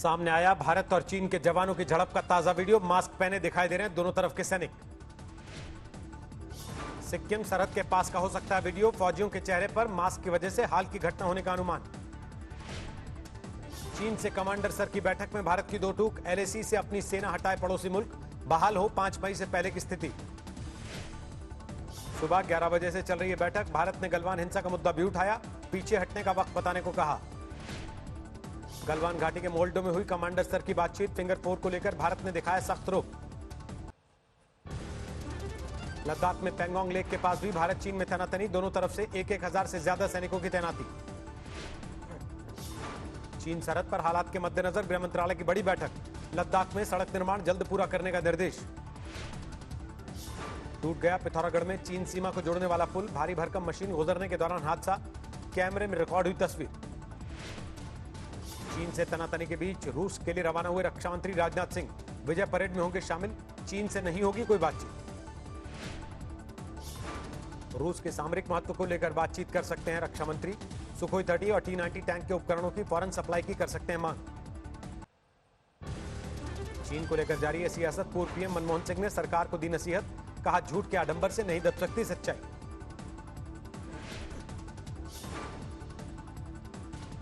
सामने आया भारत और चीन के जवानों की झड़प का ताजा वीडियो। मास्क पहने दिखाई दे रहे हैं दोनों तरफ के सैनिक। सिक्किम सरहद के पास का हो सकता है वीडियो। फौजियों के चेहरे पर मास्क की वजह से हाल की घटना होने का अनुमान। चीन से कमांडर स्तर की बैठक में भारत की दो टूक। एलएसी से अपनी सेना हटाए पड़ोसी मुल्क। बहाल हो 5 मई से पहले की स्थिति। सुबह 11 बजे से चल रही है बैठक। भारत ने गलवान हिंसा का मुद्दा भी उठाया। पीछे हटने का वक्त बताने को कहा। गलवान घाटी के मोल्डो में हुई कमांडर स्तर की बातचीत। फिंगर 4 को लेकर भारत ने दिखाया सख्त रुख। लद्दाख में पेंगोंग लेक के पास भी भारत चीन में तनातनी। दोनों तरफ से 1,000 से ज्यादा सैनिकों की तैनाती। चीन सरहद पर हालात के मद्देनजर गृह मंत्रालय की बड़ी बैठक। लद्दाख में सड़क निर्माण जल्द पूरा करने का निर्देश। टूट गया पिथौरागढ़ में चीन सीमा को जोड़ने वाला पुल। भारी भरकम मशीन गुजरने के दौरान हादसा। कैमरे में रिकॉर्ड हुई तस्वीर। चीन से तनातनी के बीच रूस के लिए रवाना हुए रक्षा मंत्री राजनाथ सिंह। विजय परेड में होंगे शामिल। चीन से नहीं होगी कोई बातचीत। रूस के सामरिक महत्व को लेकर बातचीत कर सकते हैं रक्षा मंत्री। सुखोई 30 और T-90 टैंक के उपकरणों की फौरन सप्लाई की कर सकते हैं मांग। चीन को लेकर जारी है सियासत। पूर्व पीएम मनमोहन सिंह ने सरकार को दी नसीहत। कहा झूठ के आडंबर से नहीं दब सकती सच्चाई।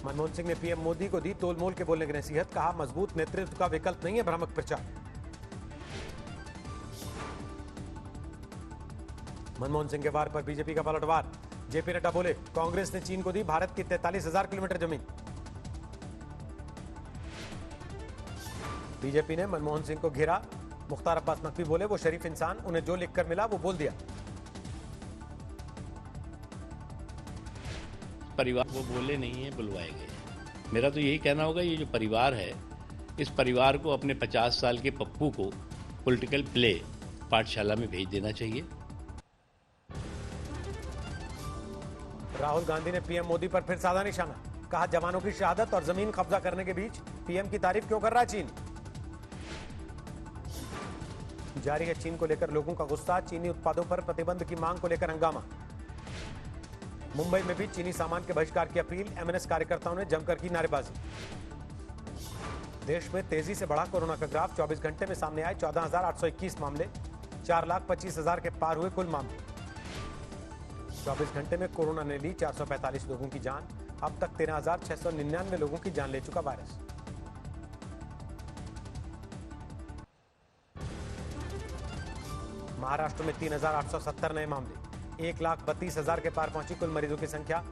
मनमोहन सिंह ने पीएम मोदी को दी तोलमोल के बोलने की नसीहत। कहा मजबूत नेतृत्व का विकल्प नहीं है भ्रामक प्रचार। मनमोहन सिंह के वार पर बीजेपी का पलटवार। जेपी नड्डा बोले कांग्रेस ने चीन को दी भारत की 43,000 किलोमीटर जमीन। बीजेपी ने मनमोहन सिंह को घेरा। मुख्तार अब्बास नकवी बोले वो शरीफ इंसान, उन्हें जो लिखकर मिला वो बोल दिया। परिवार वो बोले नहीं है, बुलवाए गए। मेरा तो यही कहना होगा, ये जो परिवार है, इस परिवार को अपने 50 साल के पप्पू को पॉलिटिकल प्ले पाठशाला में भेज देना चाहिए। राहुल गांधी ने पीएम मोदी पर फिर साधा निशाना। कहा जवानों की शहादत और जमीन कब्जा करने के बीच पीएम की तारीफ क्यों कर रहा है चीन। जारी है चीन को लेकर लोगों का गुस्सा। चीनी उत्पादों पर प्रतिबंध की मांग को लेकर हंगामा। मुंबई में भी चीनी सामान के बहिष्कार की अपील। एमएनएस कार्यकर्ताओं ने जमकर की नारेबाजी। देश में तेजी से बढ़ा कोरोना का ग्राफ। 24 घंटे में सामने आए 14,821 मामले। 4,25,000 के पार हुए कुल मामले। 24 घंटे में कोरोना ने ली 445 लोगों की जान। अब तक 13,699 लोगों की जान ले चुका वायरस। महाराष्ट्र में 3,870 नए मामले। 1,32,000 के पार पहुंची कुल मरीजों की संख्या।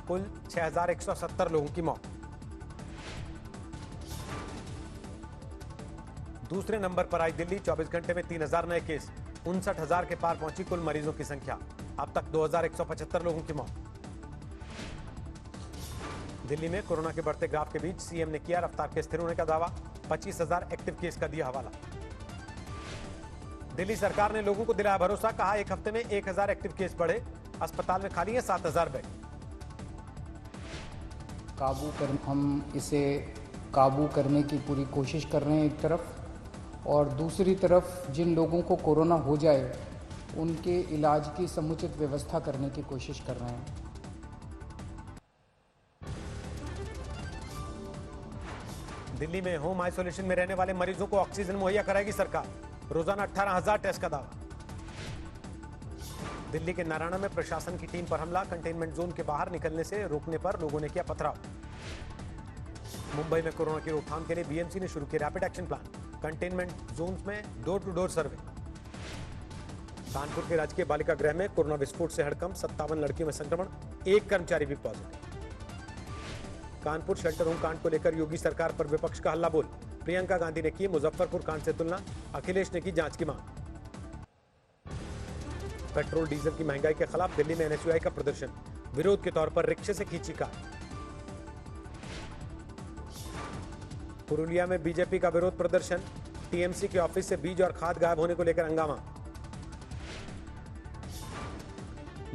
कुल 6,170 लोगों की मौत। दूसरे नंबर पर आई दिल्ली। 24 घंटे में 3,000 नए केस। 59,000 के पार पहुंची कुल मरीजों की संख्या। अब तक 2,175 लोगों की मौत। दिल्ली में कोरोना के बढ़ते ग्राफ के बीच सीएम ने किया रफ्तार के स्थिर होने का दावा। 25,000 एक्टिव केस का दिया हवाला। दिल्ली सरकार ने लोगों को दिलाया भरोसा। कहा एक हफ्ते में 1,000 एक्टिव केस बढ़े। अस्पताल में खाली है 7,000 बेड। हम इसे काबू करने की पूरी कोशिश कर रहे हैं एक तरफ, और दूसरी तरफ जिन लोगों को कोरोना हो जाए उनके इलाज की समुचित व्यवस्था करने की कोशिश कर रहे हैं। दिल्ली में होम आइसोलेशन में रहने वाले मरीजों को ऑक्सीजन मुहैया कराएगी सरकार। रोजाना 18,000 टेस्ट का दावा। दिल्ली के नारायणा में प्रशासन की टीम पर हमला। कंटेनमेंट जोन के बाहर निकलने से रोकने पर लोगों ने किया पथराव। मुंबई में कोरोना की रोकथाम के लिए बीएमसी ने शुरू किया rapid action plan. Containment zone में door to door survey. Kanpur के राजकीय बालिका गृह में कोरोना विस्फोट से हड़कंप। 57 लड़कियों में संक्रमण। 1 कर्मचारी भी पॉजिटिव। कानपुर शेल्टर होम कांड को लेकर योगी सरकार पर विपक्ष का हल्ला बोल। प्रियंका गांधी ने की मुजफ्फरपुर कांड से तुलना। अखिलेश ने की जांच की मांग। पेट्रोल डीजल की महंगाई के खिलाफ दिल्ली में एनएसयूआई का प्रदर्शन। विरोध के तौर पर रिक्शे से खींची कार। पुरुलिया में बीजेपी का विरोध प्रदर्शन। टीएमसी के ऑफिस से बीज और खाद गायब होने को लेकर हंगामा।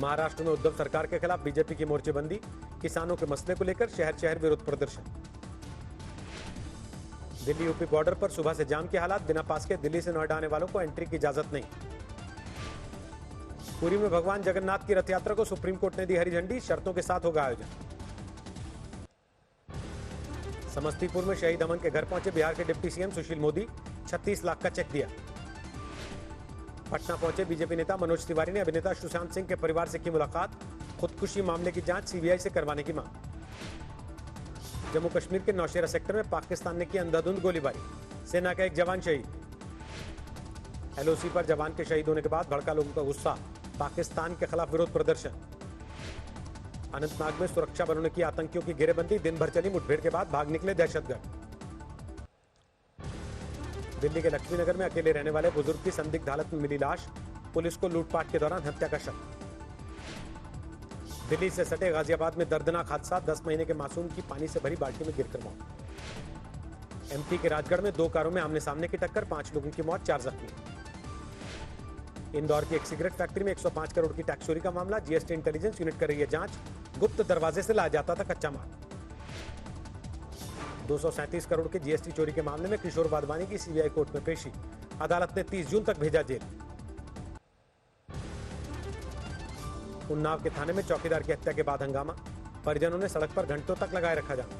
महाराष्ट्र में उद्धव सरकार के खिलाफ बीजेपी की मोर्चेबंदी। किसानों के मसले को लेकर शहर शहर विरोध प्रदर्शन। दिल्ली यूपी बॉर्डर पर सुबह से जाम के हालात। बिना पास के दिल्ली से नोएडा आने वालों को एंट्री की इजाजत नहीं। पुरी में भगवान जगन्नाथ की रथ यात्रा को सुप्रीम कोर्ट ने दी हरी झंडी। शर्तों के साथ होगा आयोजन। समस्तीपुर में शहीद अमन के घर पहुंचे बिहार के डिप्टी सीएम सुशील मोदी, 36 लाख का चेक दिया। पटना पहुंचे बीजेपी नेता मनोज तिवारी ने अभिनेता सुशांत सिंह के परिवार से की मुलाकात, खुदकुशी मामले की जांच सीबीआई से करवाने की मांग। जम्मू कश्मीर के नौशेरा सेक्टर में पाकिस्तान ने की अंधाधुंध गोलीबारी, सेना का एक जवान शहीद। एलओसी पर जवान के शहीद होने के बाद भड़का लोगों का गुस्सा, पाकिस्तान के खिलाफ विरोध प्रदर्शन। अनंतनाग में सुरक्षा बलों ने की आतंकियों की घेरेबंदी, दिन भर चली मुठभेड़ के बाद भाग निकले दहशतगर्द। दिल्ली के लक्ष्मी नगर में अकेले रहने वाले बुजुर्ग की संदिग्ध हालत में मिली लाश, पुलिस को लूटपाट के दौरान हत्या का शक। दिल्ली से सटे गाजियाबाद में दर्दनाक हादसा, 10 महीने के मासूम की पानी से भरी बाल्टी में गिरकर मौत। एमपी के राजगढ़ में 2 कारों में आमने सामने की टक्कर, 5 लोगों की मौत, 4 जख्मी। इंदौर की एक सिगरेट फैक्ट्री में 105 करोड़ की टैक्स चोरी का मामला, जीएसटी इंटेलिजेंस यूनिट कर रही है जांच, गुप्त दरवाजे से लाया जाता था कच्चा माल। 237 करोड़ के जीएसटी चोरी के मामले में किशोर वाधवानी की सीबीआई कोर्ट में पेशी, अदालत ने 30 जून तक भेजा जेल। उन्नाव के थाने में चौकीदार की हत्या के बाद हंगामा, परिजनों ने सड़क पर घंटों तक लगाए रखा जाम।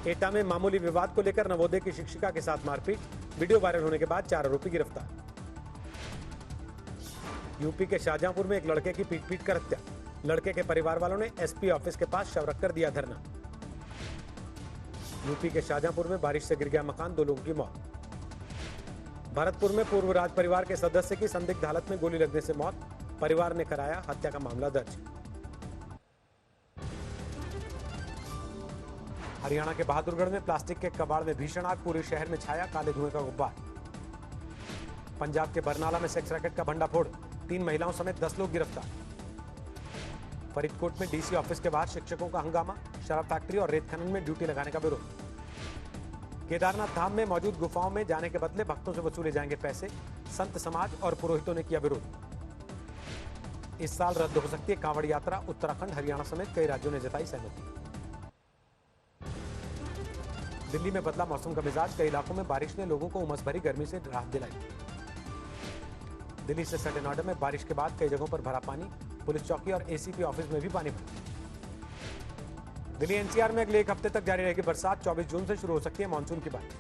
एटा में मामूली विवाद को लेकर नवोदय की शिक्षिका के साथ मारपीट, वीडियो वायरल होने के बाद 4 आरोपी गिरफ्तार। यूपी के शाहजहांपुर में एक लड़के की पीट कर हत्या, लड़के के परिवार वालों ने एसपी ऑफिस के पास शव रखकर दिया धरना। यूपी के शाहजहांपुर में बारिश से गिर गया मकान, 2 लोगों की मौत। भरतपुर में पूर्व राज परिवार के सदस्य की संदिग्ध हालत में गोली लगने से मौत, परिवार ने कराया हत्या का मामला दर्ज। हरियाणा के बहादुरगढ़ में प्लास्टिक के कबाड़ में भीषण आग, पूरे शहर में छाया काले धुएं का गुब्बार। पंजाब के बरनाला में सेक्स रैकेट का भंडाफोड़, 3 महिलाओं समेत 10 लोग गिरफ्तार। फरीदकोट में डीसी ऑफिस के बाहर शिक्षकों का हंगामा, शराब फैक्ट्री और रेत खनन में ड्यूटी लगाने का विरोध। केदारनाथ धाम में मौजूद गुफाओं में जाने के बदले भक्तों से वसूले जाएंगे पैसे, संत समाज और पुरोहितों ने किया विरोध। इस साल रद्द हो सकती है कांवड़ यात्रा, उत्तराखंड हरियाणा समेत कई राज्यों ने जताई सहमति। दिल्ली में बदला मौसम का मिजाज, कई इलाकों में बारिश ने लोगों को उमस भरी गर्मी से राहत दिलाई। दिल्ली से सटे नोएडा में बारिश के बाद कई जगहों पर भरा पानी, पुलिस चौकी और एसीपी ऑफिस में भी पानी भरा। दिल्ली एनसीआर में अगले 1 हफ्ते तक जारी रहेगी बरसात, 24 जून से शुरू हो सकती है मानसून की बारिश।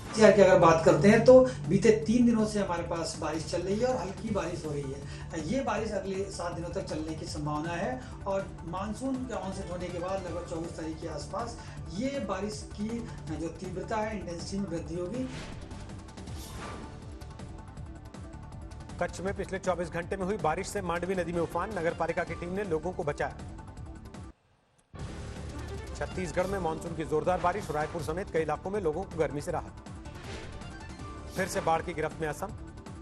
एनसीआर की अगर बात करते हैं तो बीते 3 दिनों से हमारे पास बारिश चल रही है और हल्की बारिश हो रही है। ये बारिश अगले 7 दिनों तक चलने की संभावना है और मानसून के ऑनसेट होने के बाद लगभग 24 तारीख के आसपास ये बारिश की जो तीव्रता है, इंटेंसिटी में वृद्धि होगी। कच्छ में पिछले 24 घंटे में हुई बारिश से मांडवी नदी में उफान, नगर पालिका की टीम ने लोगों को बचाया। छत्तीसगढ़ में मानसून की जोरदार बारिश, रायपुर समेत कई इलाकों में लोगों को गर्मी से राहत। फिर से बाढ़ की गिरफ्त में असम,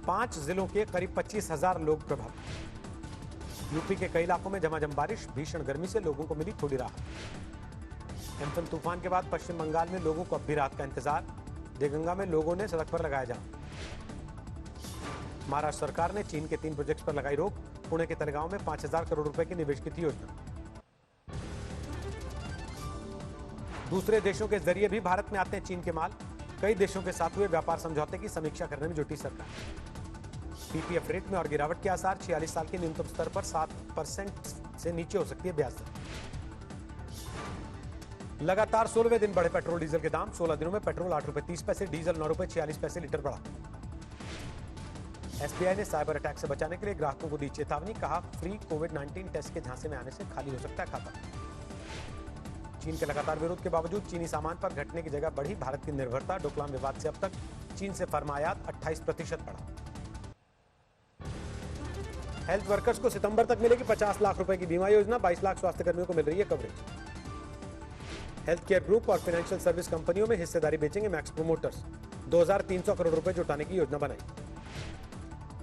5 जिलों के करीब 25,000 लोग प्रभावित। यूपी के कई इलाकों में झमाझम बारिश, भीषण गर्मी से लोगों को मिली थोड़ी राहत। एम्फन तूफान के बाद पश्चिम बंगाल में लोगों को अब भी राहत का इंतजार, देगंगा में लोगों ने सड़क पर लगाया जाम। महाराष्ट्र सरकार ने चीन के 3 प्रोजेक्ट्स पर लगाई रोक, पुणे के तलेगांव में 5,000 करोड़ रुपए के निवेश की थी योजना। दूसरे देशों के जरिए भी भारत में आते हैं चीन के माल, कई देशों के साथ हुए व्यापार समझौते की समीक्षा करने में जुटी सरकार। पीपीएफ रेट में और गिरावट के आसार, 46 साल के न्यूनतम स्तर पर 7% से नीचे हो सकती है ब्याज दर। लगातार 16वें दिन बढ़े पेट्रोल डीजल के दाम, 16 दिनों में पेट्रोल 8 रुपए 30 पैसे, डीजल 9 रुपए 46 पैसे लीटर बढ़ा। एसबीआई ने साइबर अटैक से बचाने के लिए ग्राहकों को दी चेतावनी, कहा फ्री कोविड-19 टेस्ट के झांसे में आने से खाली हो सकता है खाता। चीन के लगातार विरोध के बावजूद चीनी सामान पर घटने की जगह बढ़ी भारत की निर्भरता, डोकलाम विवाद से अब तक चीन से फर्म आयात 28% बढ़ा। हेल्थ वर्कर्स को सितंबर तक मिलेगी 50 लाख रुपए की बीमा योजना, 22 लाख स्वास्थ्य कर्मियों को मिल रही है कवरेज। हेल्थ केयर ग्रुप और फाइनेंशियल सर्विस कंपनियों में हिस्सेदारी बेचेंगे मैक्स प्रोमोटर्स, 2,300 करोड़ रुपए जुटाने की योजना बनाई।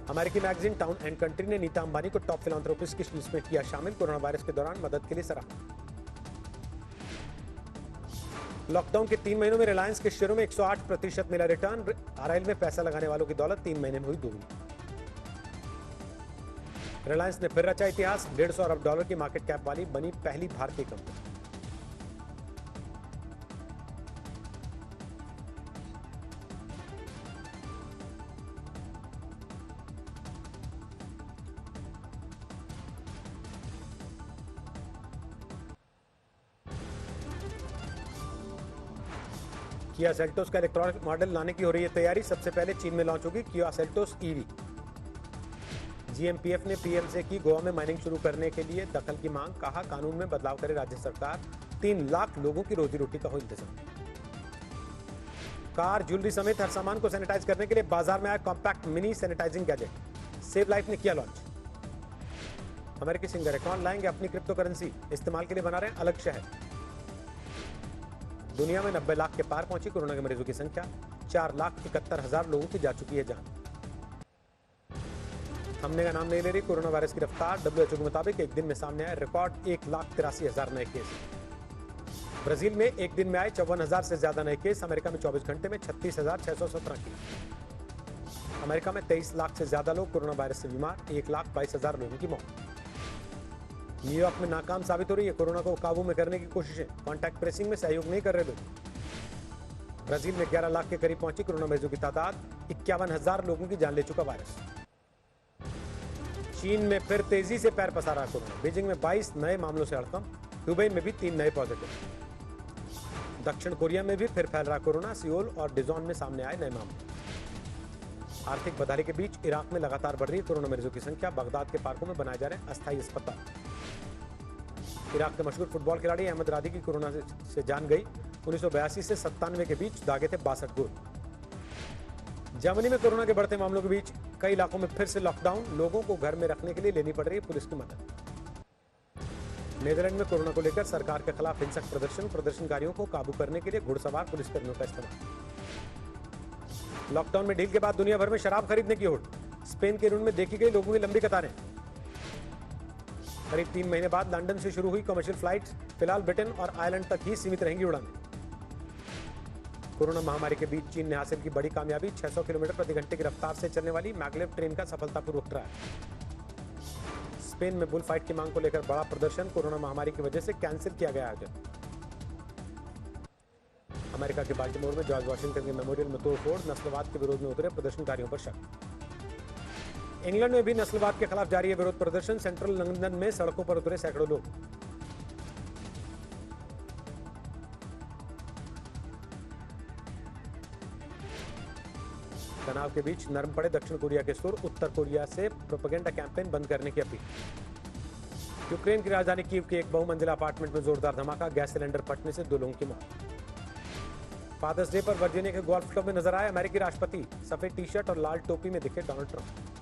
अमेरिकी मैगजीन टाउन एंड कंट्री ने नीता अंबानी को टॉप फिलांथ्रोपिस्ट की लिस्ट में किया शामिल, कोरोना वायरस के दौरान मदद के लिए सराहना। लॉकडाउन के 3 महीनों में रिलायंस के शेयरों में 108% मिला रिटर्न, आरआईएल में पैसा लगाने वालों की दौलत 3 महीने में हुई दोगुनी। रिलायंस ने फिर रचा इतिहास, $150 अरब की मार्केट कैप वाली बनी पहली भारतीय कंपनी। किया सेल्टोस का इलेक्ट्रॉनिक मॉडल लाने की हो रही है तैयारी। सबसे पहले चीन में लॉन्च होगी किया सेल्टोस ईवी। जीएमपीएफ ने पीएम से की गोवा में माइनिंग शुरू करने के लिए दखल की मांग। कहा कानून में बदलाव करे राज्य सरकार। 3 लाख लोगों की रोजी रोटी का हो इंतजाम। कार, ज्वेलरी समेत हर सामान को सैनिटाइज करने के लिए बाजार में आया compact mini sanitising gadget. Save life ने किया लॉन्च। अमेरिकी सिंगर अकाउंट लाएंगे अपनी क्रिप्टो करेंसी, इस्तेमाल के लिए बना रहे अलग शहर। दुनिया में 90 लाख के पार पहुंची कोरोना के मरीजों की संख्या। 4,71,000 लोगों की जा चुकी है जान। थमने का नाम नहीं ले रही कोरोना वायरस की रफ्तार। WHO के मुताबिक एक दिन में सामने आए रिकॉर्ड 1,83,000 नए केस। ब्राजील में एक दिन में आए 54,000 से ज्यादा नए केस। अमेरिका में 24 घंटे में 36,617 केस। अमेरिका में 23 लाख से ज्यादा लोग कोरोना वायरस से बीमार। 1,22,000 लोगों की मौत। न्यूयॉर्क में नाकाम साबित हो रही है कोरोना को काबू में करने की कोशिशें। कॉन्टैक्ट ट्रेसिंग में सहयोग नहीं कर रहे लोग। ब्राजील में 11 लाख के करीब पहुंची कोरोना मरीजों की तादाद। 51,000 लोगों की जान ले चुका वायरस। चीन में फिर तेजी से पैर पसारा कोरोना। बीजिंग में 22 नए मामलों से हड़कंप। दुबई में भी 3 नए पॉजिटिव। दक्षिण कोरिया में भी फिर फैल रहा कोरोना। सियोल और डिजॉन में सामने आए नए मामले। आर्थिक बदहाली के बीच इराक में लगातार बढ़ रही है कोरोना मरीजों की संख्या। बगदाद के पार्कों में बनाए जा रहे हैं अस्थायी अस्पताल। इराक के मशहूर फुटबॉल खिलाड़ी अहमद रादी की कोरोना से जान गई। 1982 से 97 के बीच दागे थे 62 गोल। जर्मनी में कोरोना के बढ़ते मामलों के बीच कई इलाकों में फिर से लॉकडाउन। लोगों को घर में रखने के लिए लेनी पड़ रही है पुलिस की मदद। नीदरलैंड में कोरोना को लेकर सरकार के खिलाफ हिंसक प्रदर्शन। प्रदर्शनकारियों को काबू करने के लिए घुड़सवार पुलिसकर्मियों का इस्तेमाल। लॉकडाउन में ढील के बाद दुनिया भर में शराब खरीदने की होड़। स्पेन के ऋण में देखी गई लोगों की लंबी कतारें। करीब 3 महीने बाद लंदन से शुरू हुई कमर्शियल फ्लाइट्स। फिलहाल ब्रिटेन और आयरलैंड तक ही सीमित रहेंगी उड़ानें। कोरोना महामारी के बीच चीन ने हासिल की बड़ी कामयाबी। 600 किलोमीटर प्रति घंटे की रफ्तार से चलने वाली मैग्लेव ट्रेन का सफलतापूर्वक ट्रायल। स्पेन में बुल फाइट की मांग को लेकर बड़ा प्रदर्शन। कोरोना महामारी की वजह से कैंसिल किया गया आयोजन। अमेरिका के बाल्टीमोर में जॉर्ज वॉशिंगटन के मेमोरियल में तोड़फोड़। नस्लवाद के विरोध में उतरे प्रदर्शनकारियों पर शक। इंग्लैंड में भी नस्लवाद के खिलाफ जारी है विरोध प्रदर्शन। सेंट्रल लंदन में सड़कों पर उतरे सैकड़ों लोग। तनाव के बीच नरम पड़े दक्षिण कोरिया के सुर। उत्तर कोरिया से प्रोपेगेंडा कैंपेन बंद करने की अपील। यूक्रेन की राजधानी कीव के एक बहुमंजिला अपार्टमेंट में जोरदार धमाका। गैस सिलेंडर फटने से 2 लोगों की मौत। फादर्स डे पर वर्जीनिया के गोल्फ क्लब में नजर आए अमेरिकी राष्ट्रपति। सफेद टी शर्ट और लाल टोपी में दिखे डोनाल्ड ट्रंप।